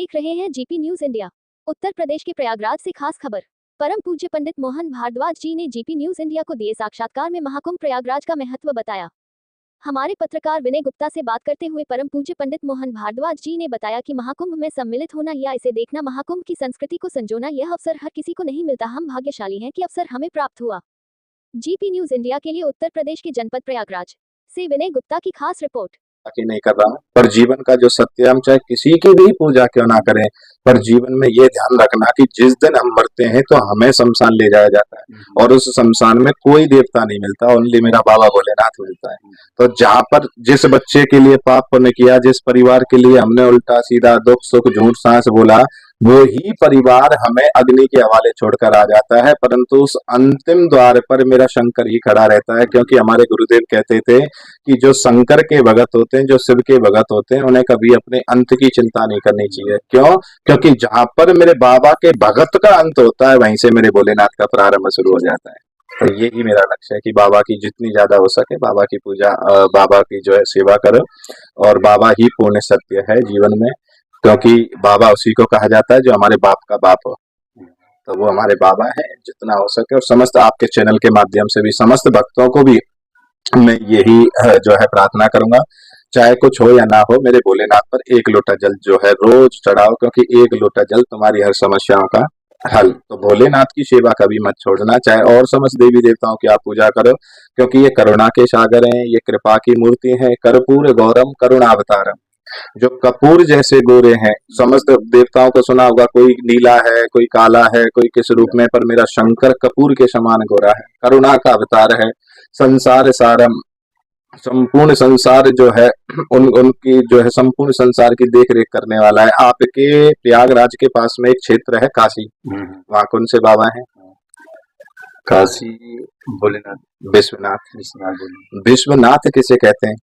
देख रहे हैं GP news India. Uttar Pradesh के प्रयागराज से खास खबर। परम पूज्य पंडित मोहन भारद्वाज जी ने जीपी न्यूज इंडिया को दिए साक्षात्कार में महाकुंभ प्रयागराज का महत्व बताया। हमारे पत्रकार विनय गुप्ता से बात करते हुए परम पूज्य पंडित मोहन भारद्वाज जी ने बताया कि महाकुंभ में सम्मिलित होना या इसे देखना, महाकुंभ की संस्कृति को संजोना, यह अवसर हर किसी को नहीं मिलता। हम भाग्यशाली हैं कि अवसर हमें प्राप्त हुआ। जीपी न्यूज इंडिया के लिए उत्तर प्रदेश के जनपद प्रयागराज से विनय गुप्ता की खास रिपोर्ट। कि नहीं कर रहा हूँ, पर जीवन का जो सत्य है, हम चाहे किसी की भी पूजा क्यों ना करें, पर जीवन में ये ध्यान रखना कि जिस दिन हम मरते हैं तो हमें शमशान ले जाया जाता है और उस शमशान में कोई देवता नहीं मिलता, ओनली मेरा बाबा भोलेनाथ मिलता है। तो जहाँ पर जिस बच्चे के लिए पाप पुण्य किया, जिस परिवार के लिए हमने उल्टा सीधा दुख सुख झूठ सांस बोला, वो ही परिवार हमें अग्नि के हवाले छोड़कर आ जाता है। परंतु उस अंतिम द्वार पर मेरा शंकर ही खड़ा रहता है, क्योंकि हमारे गुरुदेव कहते थे कि जो शंकर के भगत होते हैं, जो शिव के भगत होते हैं, उन्हें कभी अपने अंत की चिंता नहीं करनी चाहिए। क्यों? क्योंकि जहां पर मेरे बाबा के भगत का अंत होता है, वहीं से मेरे भोलेनाथ का प्रारंभ शुरू हो जाता है। तो यही मेरा लक्ष्य है कि बाबा की जितनी ज्यादा हो सके बाबा की पूजा, बाबा की जो है सेवा करो, और बाबा ही पूर्ण सत्य है जीवन में, क्योंकि बाबा उसी को कहा जाता है जो हमारे बाप का बाप हो। तो वो हमारे बाबा है। जितना हो सके, और समस्त आपके चैनल के माध्यम से भी समस्त भक्तों को भी मैं यही जो है प्रार्थना करूंगा, चाहे कुछ हो या ना हो, मेरे भोलेनाथ पर एक लोटा जल जो है रोज चढ़ाओ, क्योंकि एक लोटा जल तुम्हारी हर समस्याओं का हल। तो भोलेनाथ की सेवा कभी मत छोड़ना, चाहे और समस्त देवी देवताओं की आप पूजा करो, क्योंकि ये करुणा के सागर हैं, ये कृपा की मूर्ति है। कर्पूर गौरम करुणावतारम, जो कपूर जैसे गोरे हैं। समस्त देवताओं को सुना होगा, कोई नीला है, कोई काला है, कोई किस रूप में, पर मेरा शंकर कपूर के समान गोरा है, करुणा का अवतार है। संसार सारम, संपूर्ण संसार जो है उनकी जो है संपूर्ण संसार की देख रेख करने वाला है। आपके प्रयागराज के पास में एक क्षेत्र है काशी, वहां कौन से बाबा हैं? काशी भोलेनाथ, विश्वनाथ। विश्वनाथ किसे कहते हैं?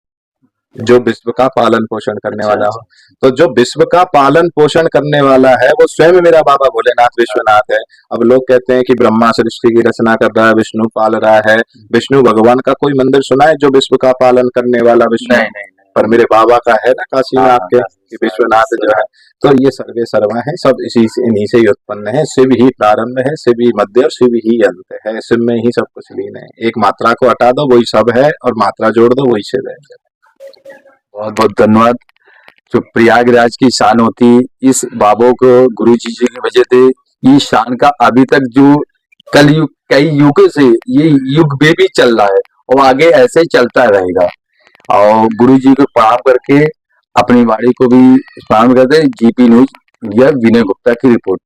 जो विश्व का पालन पोषण करने वाला हो। तो जो विश्व का पालन पोषण करने वाला है वो स्वयं मेरा बाबा भोलेनाथ विश्वनाथ है। अब लोग कहते हैं कि ब्रह्मा सृष्टि की रचना कर रहा है, विष्णु पाल रहा है। विष्णु भगवान का कोई मंदिर सुना है जो विश्व का पालन करने वाला विष्णु? नहीं। पर मेरे बाबा का है ना काशी में आपके, कि विश्वनाथ जो है। तो ये सर्वे सर्वा है, सब इन्हीं से ही उत्पन्न है। शिव ही प्रारंभ है, शिव ही मध्य और शिव ही अंत है। शिव में ही सब कुछ लीन है। एक मात्रा को हटा दो वही सब है, और मात्रा जोड़ दो वही शिव है। बहुत बहुत धन्यवाद। जो प्रयागराज की शान होती, इस बाबों को गुरु जी की वजह से इस शान का अभी तक जो कलयुग, कई युगों से ये युग में भी चल रहा है और आगे ऐसे ही चलता रहेगा। और गुरु जी को प्रणाम करके अपनी वाणी को भी प्रणाम करते हैं। जीपी न्यूज इंडिया, विनय गुप्ता की रिपोर्ट।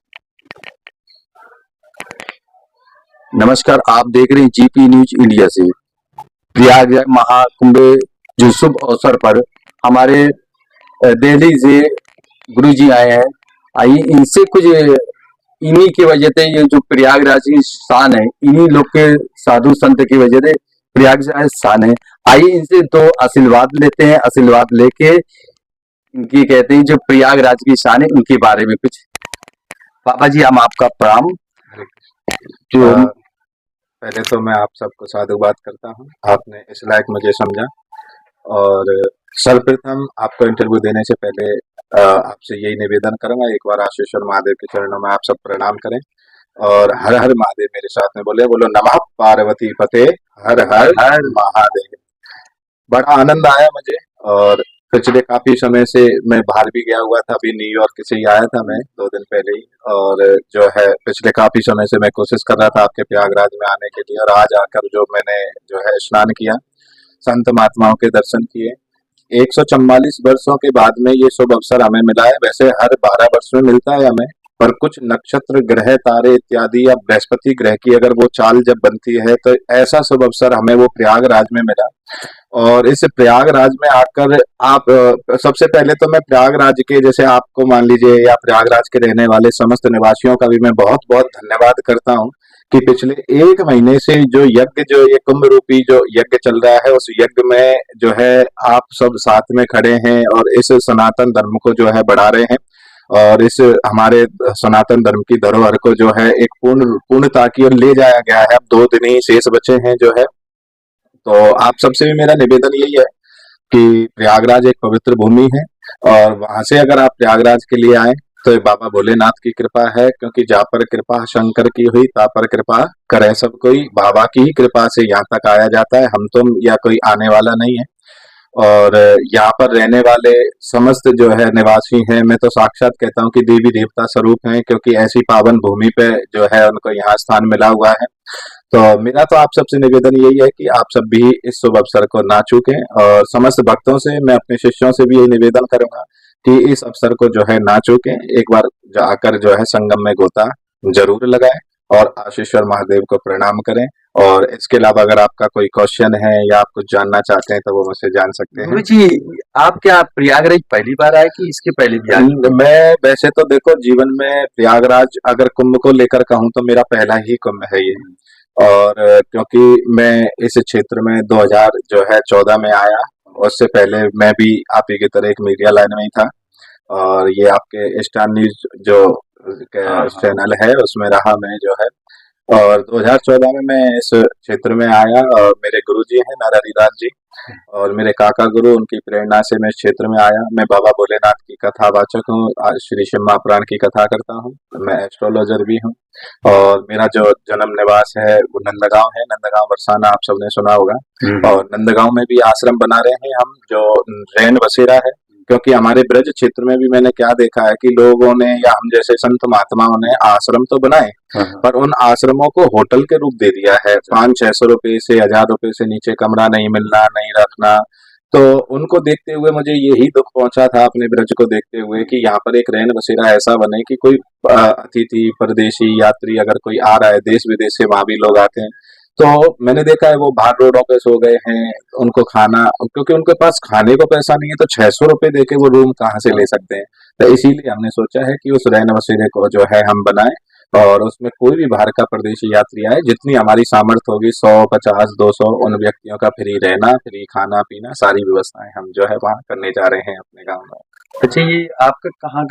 नमस्कार, आप देख रहे हैं जीपी न्यूज इंडिया से। प्रयागराज महाकुंभ जो शुभ अवसर पर हमारे दिल्ली से गुरु जी आए हैं। आइए इनसे कुछ, इन्हीं की वजह से ये जो प्रयागराज की शान है, इन्हीं लोग के साधु संत की वजह से प्रयागराज शान है। आइए इनसे तो आशीर्वाद लेते हैं। आशीर्वाद लेके इनकी कहते हैं जो प्रयागराज की शान है उनके बारे में कुछ। बाबा जी, हम आपका प्रणाम। जो पहले तो मैं आप सबको साधुवाद करता हूँ, आपने इस लायक मुझे समझा। और सर्वप्रथम आपको इंटरव्यू देने से पहले आपसे यही निवेदन करूंगा, एक बार आशीश्वर महादेव के चरणों में आप सब प्रणाम करें और हर हर महादेव मेरे साथ में बोले। बोलो नमः पार्वती पते हर हर हर महादेव। बड़ा आनंद आया मुझे, और पिछले काफी समय से मैं बाहर भी गया हुआ था, अभी न्यूयॉर्क से ही आया था मैं 2 दिन पहले ही। और जो है पिछले काफी समय से मैं कोशिश कर रहा था आपके प्रयागराज में आने के लिए, और आज आकर जो मैंने जो है स्नान किया, संत महात्माओं के दर्शन किए। 144 वर्षों के बाद में ये शुभ अवसर हमें मिला है। वैसे हर 12 वर्ष में मिलता है हमें, पर कुछ नक्षत्र ग्रह तारे इत्यादि या बृहस्पति ग्रह की अगर वो चाल जब बनती है तो ऐसा शुभ अवसर हमें वो प्रयागराज में मिला। और इस प्रयागराज में आकर आप, सबसे पहले तो मैं प्रयागराज के, जैसे आपको मान लीजिए, या प्रयागराज के रहने वाले समस्त निवासियों का भी मैं बहुत बहुत धन्यवाद करता हूँ कि पिछले 1 महीने से जो यज्ञ, जो ये कुंभ रूपी जो यज्ञ चल रहा है, उस यज्ञ में जो है आप सब साथ में खड़े हैं और इस सनातन धर्म को जो है बढ़ा रहे हैं, और इस हमारे सनातन धर्म की धरोहर को जो है एक पूर्णता की ओर ले जाया गया है। अब 2 दिन ही शेष बचे हैं जो है। तो आप सबसे भी मेरा निवेदन यही है कि प्रयागराज एक पवित्र भूमि है, और वहां से अगर आप प्रयागराज के लिए आए तो ये बाबा भोलेनाथ की कृपा है, क्योंकि जहाँ पर कृपा शंकर की हुई ता पर कृपा करे सब कोई। बाबा की ही कृपा से यहाँ तक आया जाता है, हम तुम या कोई आने वाला नहीं है। और यहाँ पर रहने वाले समस्त जो है निवासी हैं, मैं तो साक्षात कहता हूँ कि देवी देवता स्वरूप हैं, क्योंकि ऐसी पावन भूमि पे जो है उनको यहाँ स्थान मिला हुआ है। तो मेरा तो आप सबसे निवेदन यही है कि आप सब भी इस शुभ अवसर को ना चूकें, और समस्त भक्तों से, मैं अपने शिष्यों से भी यही निवेदन करूंगा कि इस अवसर को जो है ना चूकें। एक बार जाकर जो है संगम में गोता जरूर लगाएं और आशीश्वर महादेव को प्रणाम करें। और इसके अलावा अगर आपका कोई क्वेश्चन है या आप कुछ जानना चाहते हैं तो वो मुझसे जान सकते हैं। गुरु जी, आप क्या प्रयागराज पहली बार आए कि इसके पहले भी आए? मैं वैसे तो देखो, जीवन में प्रयागराज अगर कुंभ को लेकर कहूँ तो मेरा पहला ही कुंभ है ये। और क्योंकि मैं इस क्षेत्र में 2014 में आया, उससे पहले मैं भी आप ही की तरह एक मीडिया लाइन में ही था, और ये आपके स्टार न्यूज जो चैनल है उसमें रहा मैं जो है। और 2014 में मैं इस क्षेत्र में आया, और मेरे गुरुजी हैं नारायणदास जी, और मेरे काका गुरु, उनकी प्रेरणा से मैं इस क्षेत्र में आया। मैं बाबा भोलेनाथ की कथावाचक हूँ, श्री शिव महापुराण की कथा करता हूँ, मैं एस्ट्रोलॉजर भी हूँ। और मेरा जो जन्म निवास है वो नंदगांव है, नंदगांव बरसाना आप सबने सुना होगा। और नंदगांव में भी आश्रम बना रहे हैं हम, जो रैन बसेरा है। क्योंकि हमारे ब्रज क्षेत्र में भी मैंने क्या देखा है कि लोगों ने या हम जैसे संत महात्माओं ने आश्रम तो बनाए, पर उन आश्रमों को होटल के रूप दे दिया है। 500-600 रुपए से 1000 रुपए से नीचे कमरा नहीं मिलना, नहीं रखना। तो उनको देखते हुए मुझे यही दुख पहुंचा था, अपने ब्रज को देखते हुए, कि यहाँ पर एक रैन बसेरा ऐसा बने कि कोई अतिथि, परदेशी, यात्री अगर कोई आ रहा है देश विदेश से, वहां भी लोग आते हैं, तो मैंने देखा है वो बाहर रोडों पे सो गए हैं। उनको खाना, क्योंकि उनके पास खाने को पैसा नहीं है, तो 600 रुपए देके वो रूम कहाँ से ले सकते हैं। तो इसीलिए हमने सोचा है कि उस रैन बसेरे को जो है हम बनाएं, और उसमें कोई भी बाहर का परदेशी यात्री आए, जितनी हमारी सामर्थ्य होगी, 100, 50, 200, उन व्यक्तियों का फ्री रहना, फ्री खाना पीना, सारी व्यवस्थाएं हम जो है वहाँ करने जा रहे हैं अपने गाँव में। अच्छा, ये आपका कहाँ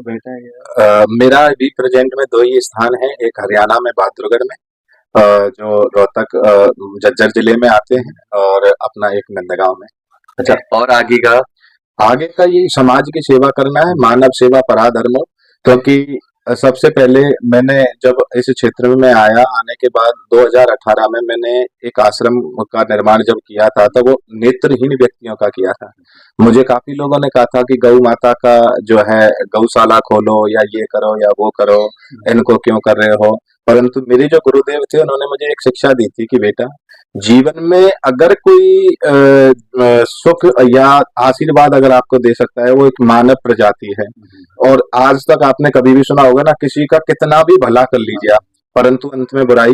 बैठा है? मेरा अभी प्रेजेंट में 2 ही स्थान है, एक हरियाणा में बहादुरगढ़ में, जो रोहतक झज्जर जिले में आते हैं, और अपना एक नंदगांव में। अच्छा, और आगे का ये समाज की सेवा करना है, मानव सेवा पराधर्मो। क्योंकि सबसे पहले मैंने जब इस क्षेत्र में मैं आया, आने के बाद 2018 में मैंने एक आश्रम का निर्माण जब किया था, तो वो नेत्रहीन व्यक्तियों का किया था। मुझे काफी लोगों ने कहा था कि गौ माता का जो है गौशाला खोलो, या ये करो या वो करो, इनको क्यों कर रहे हो। परंतु मेरे जो गुरुदेव थे, उन्होंने मुझे एक शिक्षा दी थी कि बेटा, जीवन में अगर कोई सुख या आशीर्वाद अगर आपको दे सकता है, वो एक मानव प्रजाति है। और आज तक आपने कभी भी सुना होगा ना, किसी का कितना भी भला कर लीजिए आप, परंतु अंत में बुराई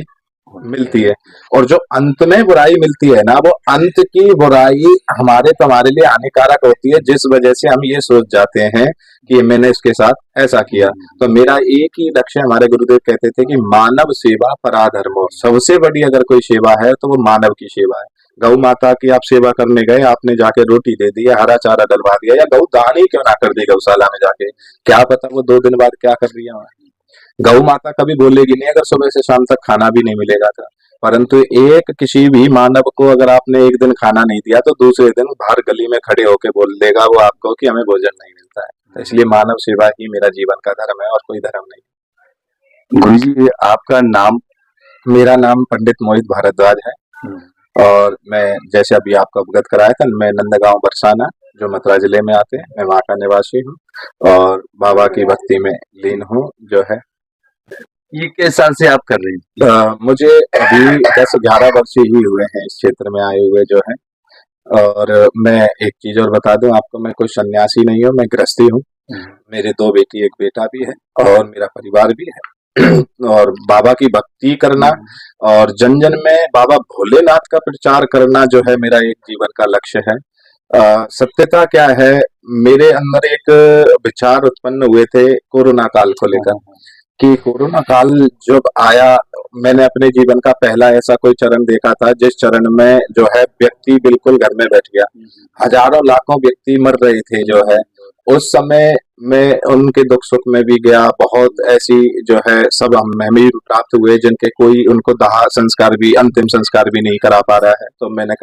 मिलती है। और जो अंत में बुराई मिलती है ना, वो अंत की बुराई हमारे तुम्हारे लिए हानिकारक होती है, जिस वजह से हम ये सोच जाते हैं कि मैंने इसके साथ ऐसा किया। तो मेरा एक ही लक्ष्य, हमारे गुरुदेव कहते थे कि मानव सेवा पराधर्मो, सबसे बड़ी अगर कोई सेवा है तो वो मानव की सेवा है। गौ माता की आप सेवा करने गए, आपने जाके रोटी दे दी, हरा चारा डलवा दिया, या गौ दान ही क्यों ना कर दी गौशाला में जाके, क्या पता वो 2 दिन बाद क्या कर रही है। गौ माता कभी बोलेगी नहीं अगर सुबह से शाम तक खाना भी नहीं मिलेगा था। परंतु एक किसी भी मानव को अगर आपने एक दिन खाना नहीं दिया, तो दूसरे दिन बाहर गली में खड़े होके बोल देगा वो आपको कि हमें भोजन नहीं मिलता है। तो इसलिए मानव सेवा ही मेरा जीवन का धर्म है, और कोई धर्म नहीं। गुरुजी, आपका नाम? मेरा नाम पंडित मोहित भारद्वाज है, और मैं जैसे अभी आपको अवगत कराया था, मैं नंदगांव बरसाना जो मथुरा जिले में आते हैं, मैं वहाँ का निवासी हूँ, और बाबा की भक्ति में लीन हूँ जो है। ये किस साल से आप कर रही हैं? मुझे अभी 10-11 वर्ष ही हुए हैं इस क्षेत्र में आए हुए जो है। और मैं एक चीज और बता दूं आपको, मैं कोई सन्यासी नहीं हूँ, मैं गृहस्थी हूँ। मेरे 2 बेटी, 1 बेटा भी है, और मेरा परिवार भी है। और बाबा की भक्ति करना और जन जन में बाबा भोलेनाथ का प्रचार करना जो है मेरा एक जीवन का लक्ष्य है। सत्यता क्या है, मेरे अंदर एक विचार उत्पन्न हुए थे कोरोना काल को लेकर, कि कोरोना काल जब आया, मैंने अपने जीवन का पहला ऐसा कोई चरण देखा था जिस चरण में जो है व्यक्ति बिल्कुल घर में बैठ गया, हजारों लाखों व्यक्ति मर रहे थे जो है। उस समय मैं उनके दुख सुख में भी गया, बहुत ऐसी जो है सब हमें भी प्राप्त हुए जिनके कोई उनको दाह संस्कार भी, अंतिम संस्कार भी नहीं करा पा रहा है। तो मैंने